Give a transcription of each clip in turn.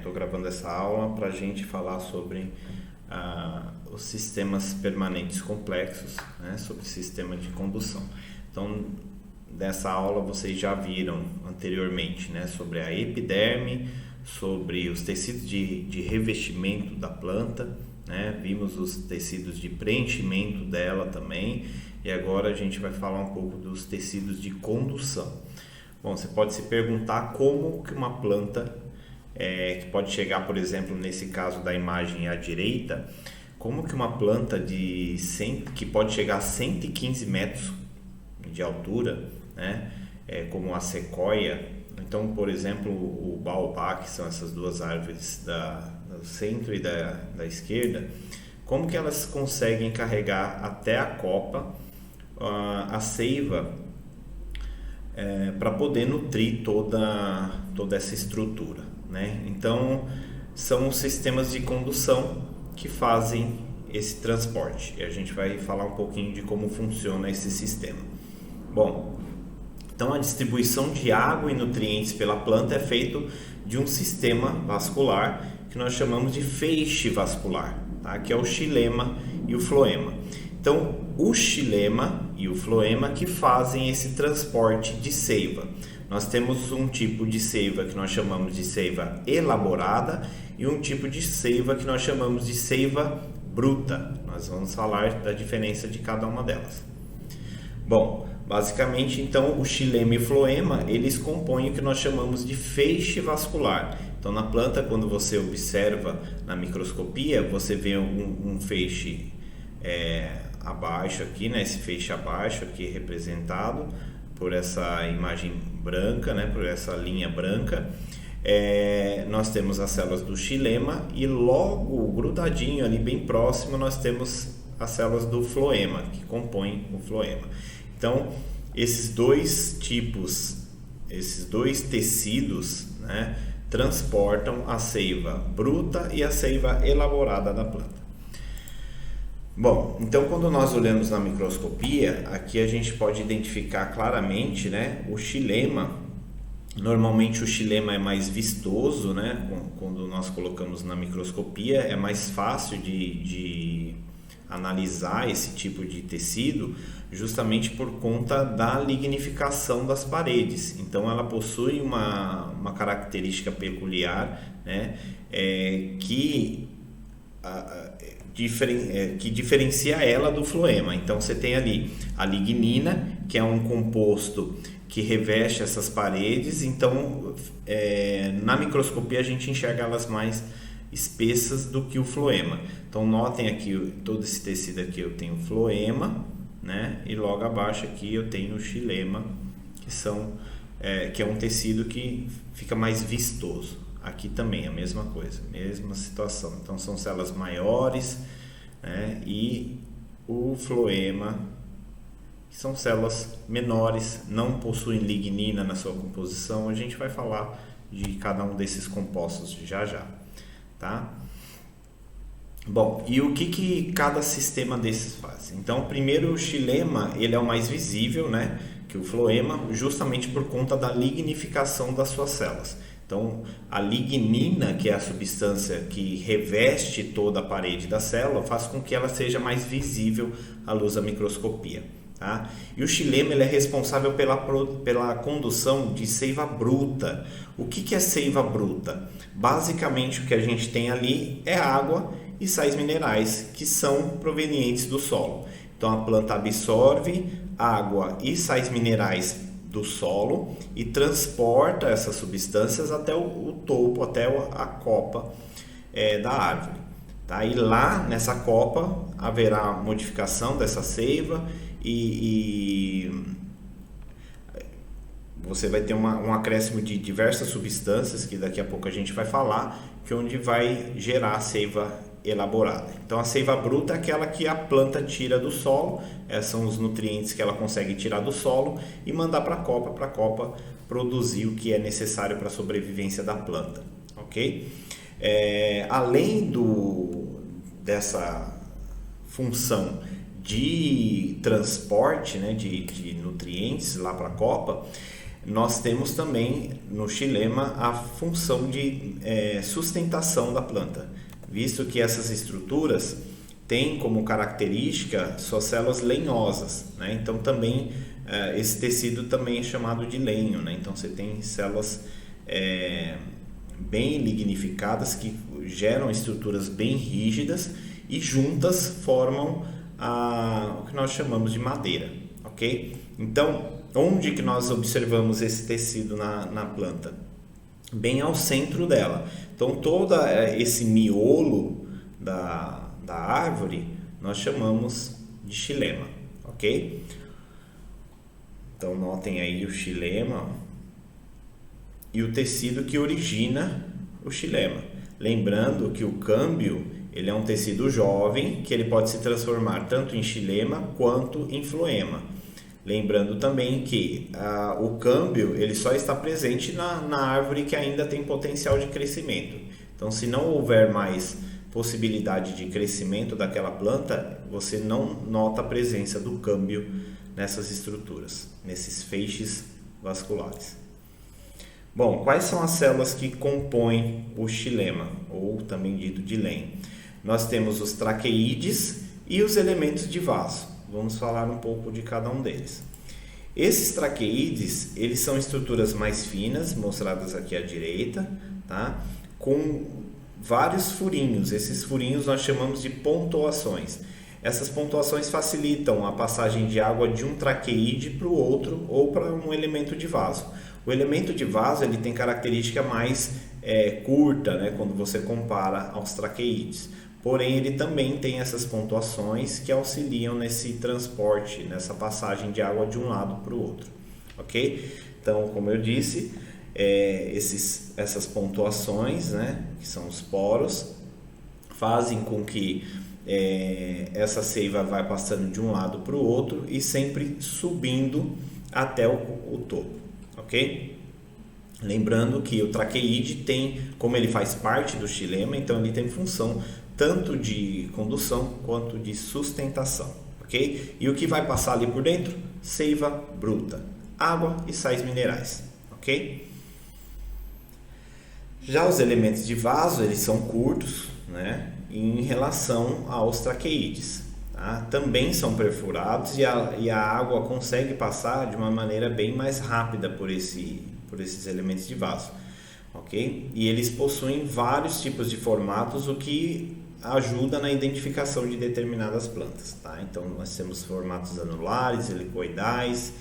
Estou gravando essa aula para a gente falar sobre os sistemas permanentes complexos, né, sobre sistema de condução. Então, nessa aula vocês já viram anteriormente, né, sobre a epiderme, sobre os tecidos de revestimento da planta, né, vimos os tecidos de preenchimento dela também, e agora a gente vai falar um pouco dos tecidos de condução. Bom, você pode se perguntar como que uma planta, que pode chegar, por exemplo, nesse caso da imagem à direita, como que uma planta que pode chegar a 115 metros de altura, né, como a sequoia, então, por exemplo, o baobá, que são essas duas árvores do centro e da esquerda, como que elas conseguem carregar até a copa a seiva para poder nutrir toda essa estrutura, né? Então, são os sistemas de condução que fazem esse transporte, e a gente vai falar um pouquinho de como funciona esse sistema. Bom, então a distribuição de água e nutrientes pela planta é feito de um sistema vascular que nós chamamos de feixe vascular, tá? Que é o xilema e o floema. Então, o xilema e o floema que fazem esse transporte de seiva. Nós temos um tipo de seiva que nós chamamos de seiva elaborada e um tipo de seiva que nós chamamos de seiva bruta. Nós vamos falar da diferença de cada uma delas. Bom, basicamente, então, o xilema e o floema, eles compõem o que nós chamamos de feixe vascular. Então, na planta, quando você observa na microscopia, você vê um feixe abaixo aqui, né? Esse feixe abaixo aqui representado por essa imagem branca, né? Por essa linha branca. Nós temos as células do xilema e logo grudadinho ali bem próximo nós temos as células do floema, que compõem o floema. Então, esses dois tecidos, né, transportam a seiva bruta e a seiva elaborada da planta. Bom, então quando nós olhamos na microscopia, aqui a gente pode identificar claramente, né, o xilema. Normalmente o xilema é mais vistoso, né, quando nós colocamos na microscopia, é mais fácil de analisar esse tipo de tecido, justamente por conta da lignificação das paredes. Então ela possui uma característica peculiar, né, que diferencia ela do floema. Então você tem ali a lignina, que é um composto que reveste essas paredes. Então na microscopia a gente enxerga elas mais espessas do que o floema. Então notem aqui, todo esse tecido aqui eu tenho floema, né? E logo abaixo aqui eu tenho o xilema, que é um tecido que fica mais vistoso. Aqui também a mesma coisa, mesma situação. Então são células maiores, né? E o floema, que são células menores, não possuem lignina na sua composição. A gente vai falar de cada um desses compostos já. Tá? Bom, e o que cada sistema desses faz? Então, primeiro o xilema, ele é o mais visível, né, que o floema, justamente por conta da lignificação das suas células. Então, a lignina, que é a substância que reveste toda a parede da célula, faz com que ela seja mais visível à luz da microscopia. Tá? E o xilema, ele é responsável pela condução de seiva bruta. O que é seiva bruta? Basicamente o que a gente tem ali é água e sais minerais que são provenientes do solo. Então a planta absorve água e sais minerais do solo e transporta essas substâncias até o topo, até a copa da árvore. Tá? E lá nessa copa haverá modificação dessa seiva e você vai ter um acréscimo de diversas substâncias que daqui a pouco a gente vai falar, que onde vai gerar a seiva elaborada. Então a seiva bruta é aquela que a planta tira do solo, são os nutrientes que ela consegue tirar do solo e mandar para a copa produzir o que é necessário para a sobrevivência da planta, ok? Além dessa função de transporte, né, de nutrientes lá para a copa, nós temos também no xilema a função de sustentação da planta, visto que essas estruturas têm como característica suas células lenhosas, né? Então também esse tecido também é chamado de lenho, né? Então você tem células bem lignificadas que geram estruturas bem rígidas e juntas formam o que nós chamamos de madeira, ok? Então, onde que nós observamos esse tecido na planta? Bem ao centro dela. Então, todo esse miolo da árvore nós chamamos de xilema, ok? Então, notem aí o xilema e o tecido que origina o xilema. Lembrando que o câmbio ele é um tecido jovem que ele pode se transformar tanto em xilema quanto em floema. Lembrando também que o câmbio ele só está presente na árvore que ainda tem potencial de crescimento. Então, se não houver mais possibilidade de crescimento daquela planta, você não nota a presença do câmbio nessas estruturas, nesses feixes vasculares. Bom, quais são as células que compõem o xilema, ou também dito de lenho? Nós temos os traqueídeos e os elementos de vaso. Vamos falar um pouco de cada um deles. Esses traqueídeos, eles são estruturas mais finas, mostradas aqui à direita, tá? Com vários furinhos. Esses furinhos nós chamamos de pontuações. Essas pontuações facilitam a passagem de água de um traqueíde para o outro ou para um elemento de vaso. O elemento de vaso ele tem característica mais curta, né, quando você compara aos traqueídeos. Porém, ele também tem essas pontuações que auxiliam nesse transporte, nessa passagem de água de um lado para o outro. Ok? Então, como eu disse, essas pontuações, né, que são os poros, fazem com que essa seiva vai passando de um lado para o outro e sempre subindo até o topo. Ok? Lembrando que o traqueíde tem, como ele faz parte do xilema, então ele tem função tanto de condução quanto de sustentação, ok? E o que vai passar ali por dentro? Seiva bruta, água e sais minerais, ok? Já os elementos de vaso, eles são curtos, né? Em relação aos traqueídeos, tá? Também são perfurados e a água consegue passar de uma maneira bem mais rápida por esses elementos de vaso, ok? E eles possuem vários tipos de formatos, o que ajuda na identificação de determinadas plantas, tá? Então nós temos formatos anulares, helicoidais,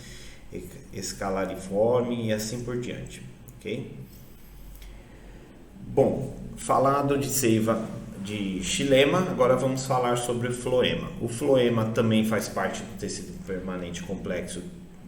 escalariforme e assim por diante, ok? Bom, falado de seiva de xilema, agora vamos falar sobre o floema. O floema também faz parte do tecido permanente complexo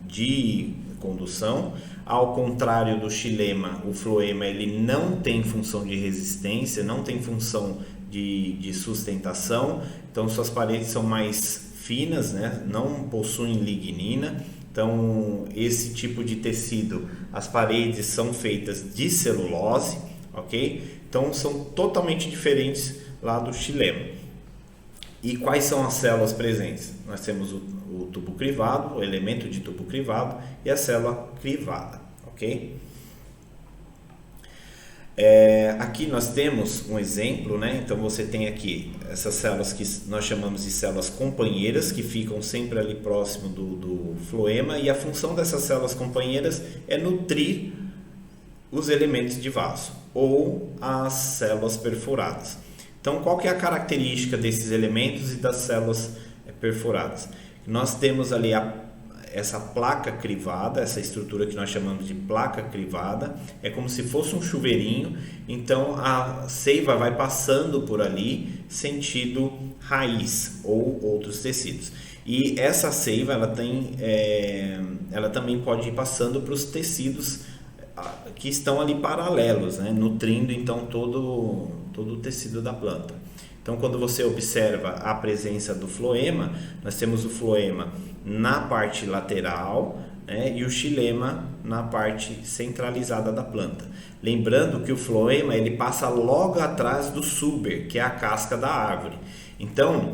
de condução. Ao contrário do xilema, o floema ele não tem função de resistência, não tem função de sustentação, então suas paredes são mais finas, né? Não possuem lignina. Então esse tipo de tecido, as paredes são feitas de celulose, ok? Então são totalmente diferentes lá do xilema. E quais são as células presentes? Nós temos o tubo crivado, o elemento de tubo crivado e a célula crivada, ok? Aqui nós temos um exemplo, né? Então você tem aqui essas células que nós chamamos de células companheiras, que ficam sempre ali próximo do floema, e a função dessas células companheiras é nutrir os elementos de vaso ou as células perfuradas. Então, qual que é a característica desses elementos e das células perfuradas? Nós temos ali essa placa crivada, essa estrutura que nós chamamos de placa crivada, é como se fosse um chuveirinho, então a seiva vai passando por ali sentido raiz ou outros tecidos. E essa seiva ela também pode ir passando para os tecidos que estão ali paralelos, né? Nutrindo então todo o tecido da planta. Então, quando você observa a presença do floema, nós temos o floema na parte lateral, né, e o xilema na parte centralizada da planta. Lembrando que o floema ele passa logo atrás do suber, que é a casca da árvore. Então,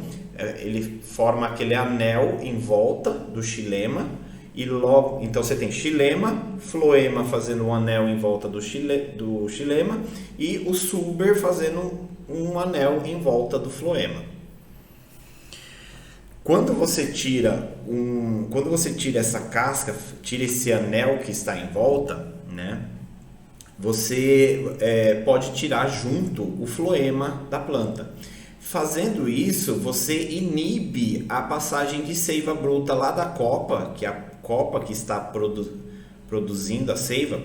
ele forma aquele anel em volta do xilema e logo, então você tem xilema, floema fazendo um anel em volta do xilema e o suber fazendo um anel em volta do floema. Quando você tira essa casca, tira esse anel que está em volta, né? Você pode tirar junto o floema da planta. Fazendo isso, você inibe a passagem de seiva bruta lá da copa, que é a copa que está produzindo a seiva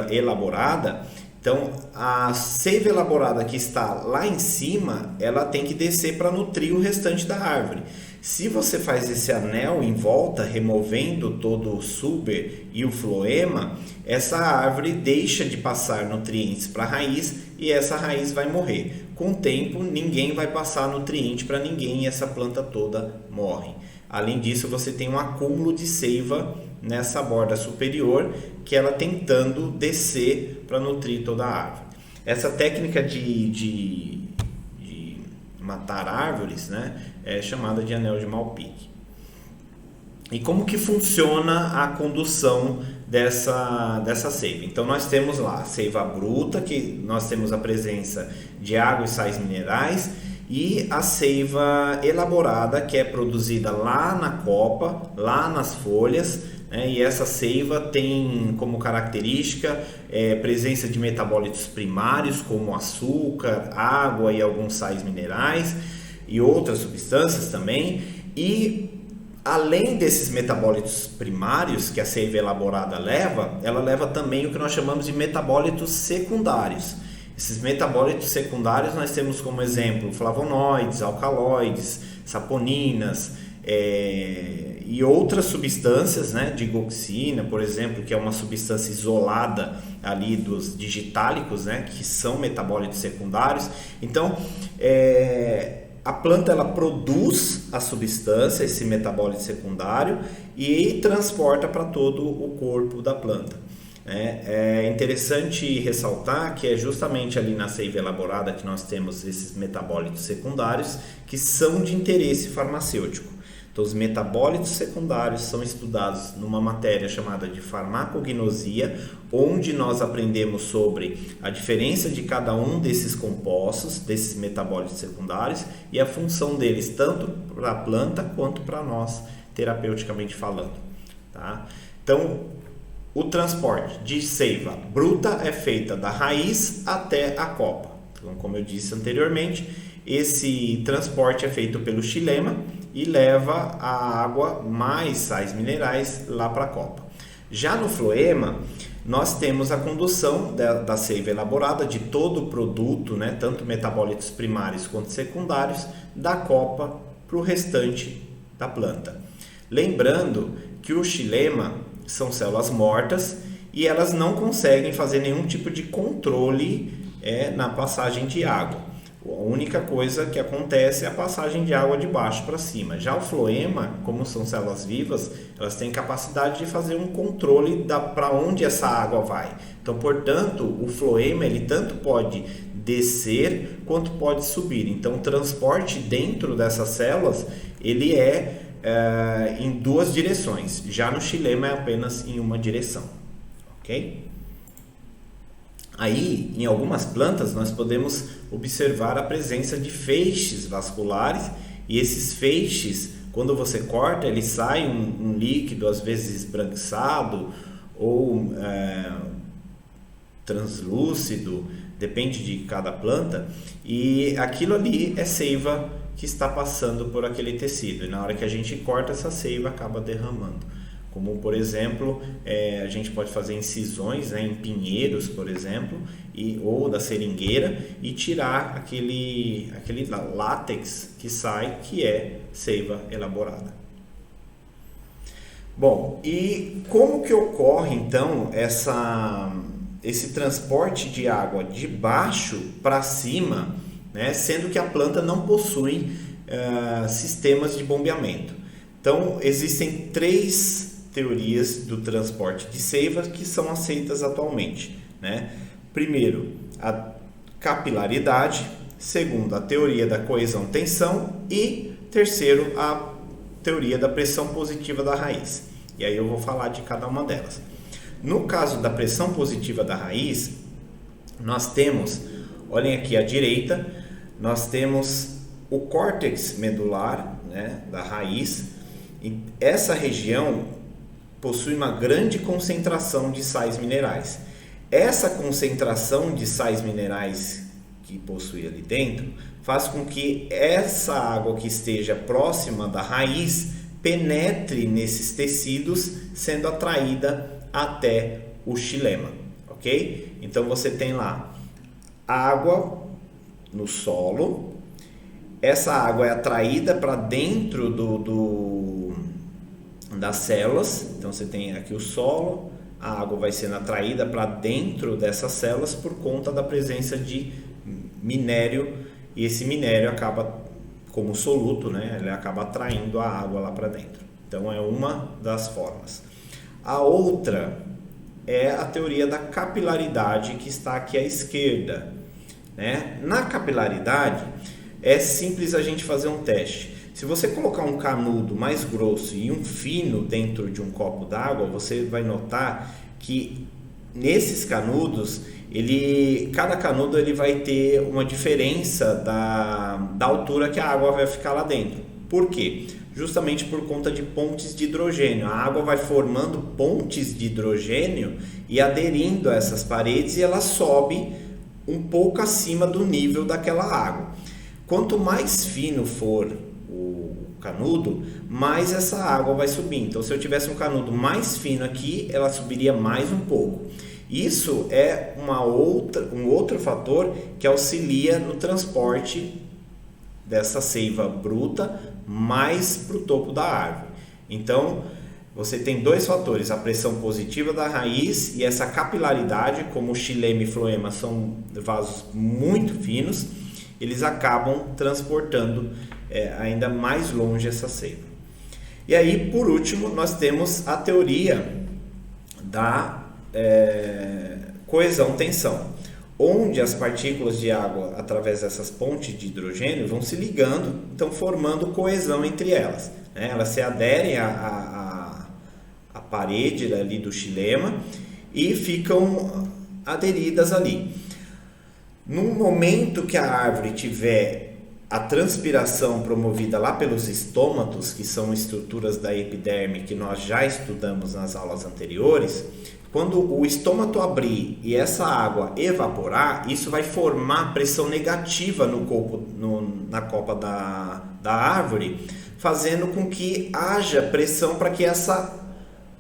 elaborada. Então, a seiva elaborada que está lá em cima, ela tem que descer para nutrir o restante da árvore. Se você faz esse anel em volta, removendo todo o suber e o floema, essa árvore deixa de passar nutrientes para a raiz e essa raiz vai morrer. Com o tempo, ninguém vai passar nutriente para ninguém e essa planta toda morre. Além disso, você tem um acúmulo de seiva nessa borda superior, que ela tentando descer para nutrir toda a árvore. Essa técnica de matar árvores, né, é chamada de anel de Malpique. E como que funciona a condução dessa seiva? Então nós temos lá a seiva bruta, que nós temos a presença de água e sais minerais, e a seiva elaborada, que é produzida lá na copa, lá nas folhas, né? E essa seiva tem como característica presença de metabólitos primários, como açúcar, água e alguns sais minerais e outras substâncias também. E além desses metabólitos primários que a seiva elaborada leva, ela leva também o que nós chamamos de metabólitos secundários. Esses metabólitos secundários nós temos como exemplo flavonoides, alcaloides, saponinas e outras substâncias, né, digoxina, por exemplo, que é uma substância isolada ali dos digitálicos, né, que são metabólitos secundários. Então, a planta ela produz a substância, esse metabólito secundário, e transporta para todo o corpo da planta. É interessante ressaltar que é justamente ali na seiva elaborada que nós temos esses metabólitos secundários que são de interesse farmacêutico. Então, os metabólitos secundários são estudados numa matéria chamada de farmacognosia, onde nós aprendemos sobre a diferença de cada um desses compostos, desses metabólitos secundários, e a função deles tanto para a planta quanto para nós, terapeuticamente falando. Tá? Então, o transporte de seiva bruta é feita da raiz até a copa. Então, como eu disse anteriormente, esse transporte é feito pelo xilema e leva a água mais sais minerais lá para a copa. Já no floema, nós temos a condução da seiva elaborada de todo o produto, né, tanto metabólitos primários quanto secundários, da copa para o restante da planta. Lembrando que o xilema são células mortas e elas não conseguem fazer nenhum tipo de controle na passagem de água. A única coisa que acontece é a passagem de água de baixo para cima. Já o floema, como são células vivas, elas têm capacidade de fazer um controle para onde essa água vai. Então, portanto, o floema ele tanto pode descer quanto pode subir. Então, o transporte dentro dessas células ele em duas direções. Já no xilema é apenas em uma direção. Ok? Aí, em algumas plantas, nós podemos observar a presença de feixes vasculares, e esses feixes, quando você corta, ele sai um líquido, às vezes esbranquiçado ou translúcido, depende de cada planta, e aquilo ali é seiva que está passando por aquele tecido, e na hora que a gente corta, essa seiva acaba derramando. Como, por exemplo, a gente pode fazer incisões, né, em pinheiros, por exemplo, ou da seringueira, e tirar aquele látex que sai, que é seiva elaborada. Bom, e como que ocorre então esse transporte de água de baixo para cima, né, sendo que a planta não possui sistemas de bombeamento? Então, existem três teorias do transporte de seiva que são aceitas atualmente, né? Primeiro, a capilaridade. Segundo, a teoria da coesão-tensão. E terceiro, a teoria da pressão positiva da raiz. E aí eu vou falar de cada uma delas. No caso da pressão positiva da raiz, nós temos, olhem aqui à direita, nós temos o córtex medular, né, da raiz. E essa região possui uma grande concentração de sais minerais. Essa concentração de sais minerais que possui ali dentro faz com que essa água que esteja próxima da raiz penetre nesses tecidos, sendo atraída até o xilema, ok? Então você tem lá água no solo, essa água é atraída para dentro das células, então você tem aqui o solo, a água vai sendo atraída para dentro dessas células por conta da presença de minério, e esse minério acaba, como soluto, né, ele acaba atraindo a água lá para dentro. Então é uma das formas. A outra é a teoria da capilaridade, que está aqui à esquerda, né? Na capilaridade é simples a gente fazer um teste. Se você colocar um canudo mais grosso e um fino dentro de um copo d'água, você vai notar que nesses canudos, cada canudo ele vai ter uma diferença da altura que a água vai ficar lá dentro. Por quê? Justamente por conta de pontes de hidrogênio. A água vai formando pontes de hidrogênio e aderindo a essas paredes, e ela sobe um pouco acima do nível daquela água. Quanto mais fino for o canudo, mais essa água vai subir. Então, se eu tivesse um canudo mais fino aqui, ela subiria mais um pouco. Isso é um outro fator que auxilia no transporte dessa seiva bruta mais para o topo da árvore. Então, você tem dois fatores: a pressão positiva da raiz e essa capilaridade. Como o xilema e floema são vasos muito finos, eles acabam transportando ainda mais longe essa seiva. E aí, por último, nós temos a teoria da coesão-tensão, onde as partículas de água, através dessas pontes de hidrogênio, vão se ligando, então formando coesão entre elas, né? Elas se aderem à parede ali do xilema e ficam aderidas ali. No momento que a árvore tiver a transpiração promovida lá pelos estômatos, que são estruturas da epiderme que nós já estudamos nas aulas anteriores, quando o estômato abrir e essa água evaporar, isso vai formar pressão negativa na copa da árvore, fazendo com que haja pressão para que essa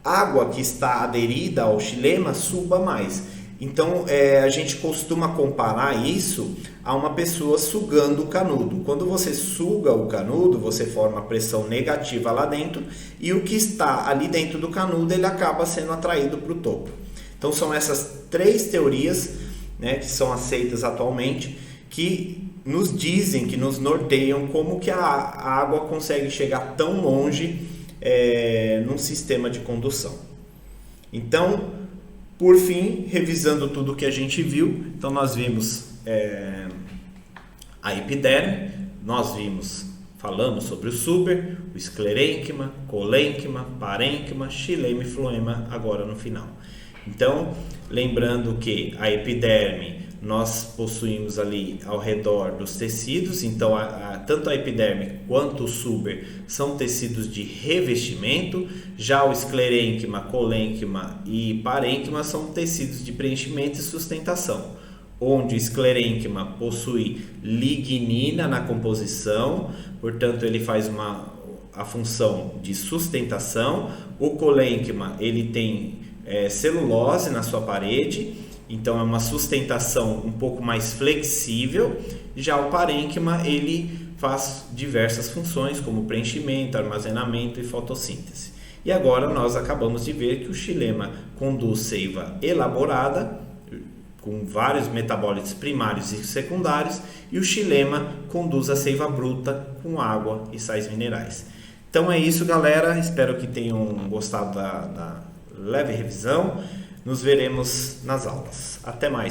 água que está aderida ao xilema suba mais. Então, a gente costuma comparar isso a uma pessoa sugando o canudo. Quando você suga o canudo, você forma pressão negativa lá dentro, e o que está ali dentro do canudo, ele acaba sendo atraído para o topo. Então, são essas três teorias, né, que são aceitas atualmente, que nos dizem, que nos norteiam como que a água consegue chegar tão longe num sistema de condução. Então, por fim, revisando tudo o que a gente viu, então nós vimos a epiderme, falamos sobre o suber, o esclerênquima, colênquima, parênquima, xilema e floema agora no final. Então, lembrando que a epiderme nós possuímos ali ao redor dos tecidos, então tanto a epiderme quanto o suber são tecidos de revestimento, já o esclerênquima, colênquima e parênquima são tecidos de preenchimento e sustentação, onde o esclerênquima possui lignina na composição, portanto ele faz a função de sustentação. O colênquima ele tem celulose na sua parede, então é uma sustentação um pouco mais flexível. Já o parênquima ele faz diversas funções como preenchimento, armazenamento e fotossíntese. E agora nós acabamos de ver que o xilema conduz seiva elaborada com vários metabólitos primários e secundários, e o xilema conduz a seiva bruta com água e sais minerais. Então é isso, galera, espero que tenham gostado da leve revisão. Nos veremos nas aulas. Até mais.